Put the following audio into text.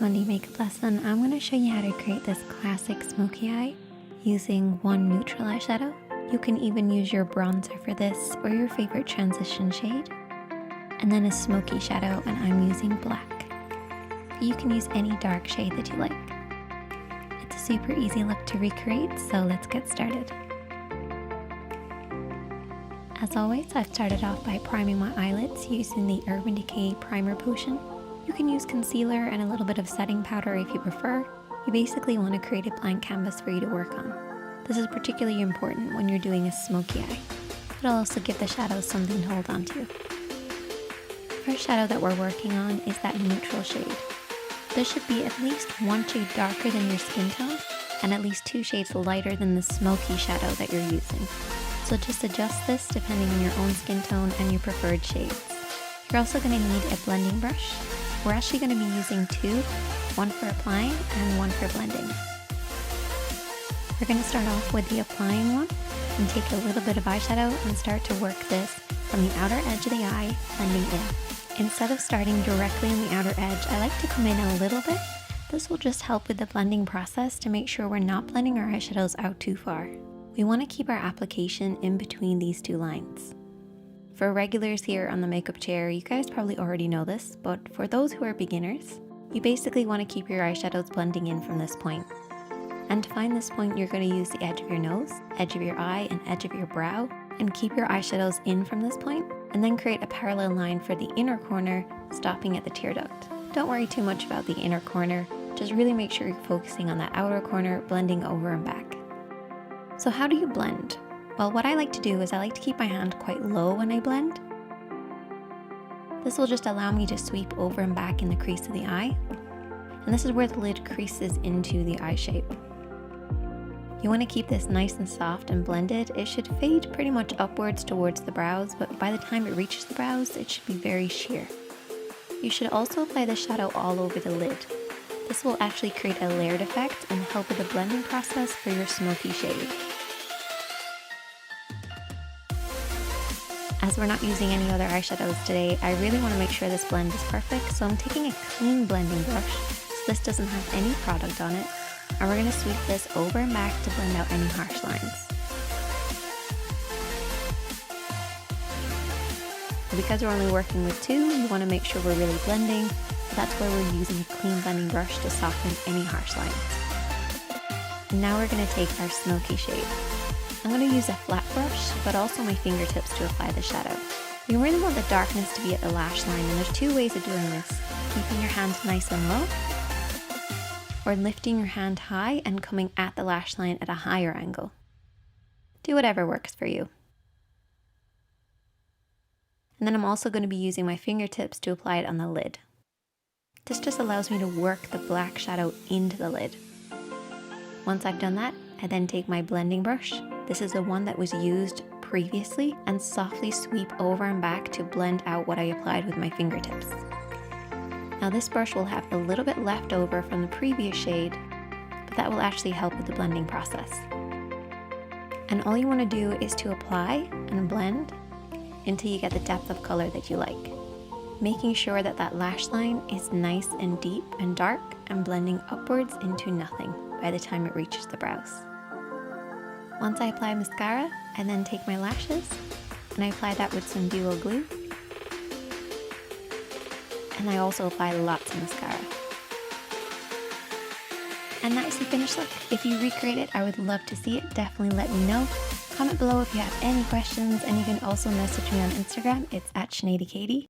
today's Monday makeup lesson, I'm going to show you how to create this classic smoky eye using one neutral eyeshadow. You can even use your bronzer for this or your favorite transition shade. And then a smoky shadow, and I'm using black. You can use any dark shade that you like. It's a super easy look to recreate, so let's get started. As always, I've started off by priming my eyelids using the Urban Decay Primer Potion. You can use concealer and a little bit of setting powder if you prefer. You basically want to create a blank canvas for you to work on. This is particularly important when you're doing a smoky eye. It'll also give the shadows something to hold on to. The first shadow that we're working on is that neutral shade. This should be at least one shade darker than your skin tone and at least 2 shades lighter than the smoky shadow that you're using. So just adjust this depending on your own skin tone and your preferred shades. You're also going to need a blending brush. We're actually going to be using 2, one for applying and one for blending. We're going to start off with the applying one and take a little bit of eyeshadow and start to work this from the outer edge of the eye, blending in. Instead of starting directly on the outer edge, I like to come in a little bit. This will just help with the blending process to make sure we're not blending our eyeshadows out too far. We want to keep our application in between these 2 lines. For regulars here on the makeup chair, you guys probably already know this, but for those who are beginners, you basically want to keep your eyeshadows blending in from this point. And to find this point, you're going to use the edge of your nose, edge of your eye, and edge of your brow, and keep your eyeshadows in from this point, and then create a parallel line for the inner corner, stopping at the tear duct. Don't worry too much about the inner corner, just really make sure you're focusing on that outer corner, blending over and back. So how do you blend? Well, what I like to do is I like to keep my hand quite low when I blend. This will just allow me to sweep over and back in the crease of the eye. And this is where the lid creases into the eye shape. You want to keep this nice and soft and blended. It should fade pretty much upwards towards the brows, but by the time it reaches the brows, it should be very sheer. You should also apply the shadow all over the lid. This will actually create a layered effect and help with the blending process for your smoky shade. As we're not using any other eyeshadows today, I really want to make sure this blend is perfect, so I'm taking a clean blending brush, so this doesn't have any product on it, and we're going to sweep this over and back to blend out any harsh lines. Because we're only working with 2, you want to make sure we're really blending, so that's where we're using a clean blending brush to soften any harsh lines. And now we're going to take our smoky shade. I'm going to use a flat brush, but also my fingertips to apply the shadow. You really want the darkness to be at the lash line, and there's 2 ways of doing this. Keeping your hand nice and low, or lifting your hand high and coming at the lash line at a higher angle. Do whatever works for you. And then I'm also going to be using my fingertips to apply it on the lid. This just allows me to work the black shadow into the lid. Once I've done that, I then take my blending brush. This is the one that was used previously, and softly sweep over and back to blend out what I applied with my fingertips. Now this brush will have a little bit left over from the previous shade, but that will actually help with the blending process. And all you want to do is to apply and blend until you get the depth of color that you like, making sure that that lash line is nice and deep and dark and blending upwards into nothing by the time it reaches the brows. Once I apply mascara, I then take my lashes and I apply that with some duo glue. And I also apply lots of mascara. And that is the finished look. If you recreate it, I would love to see it. Definitely let me know. Comment below if you have any questions, and you can also message me on Instagram. It's @SineadKatie.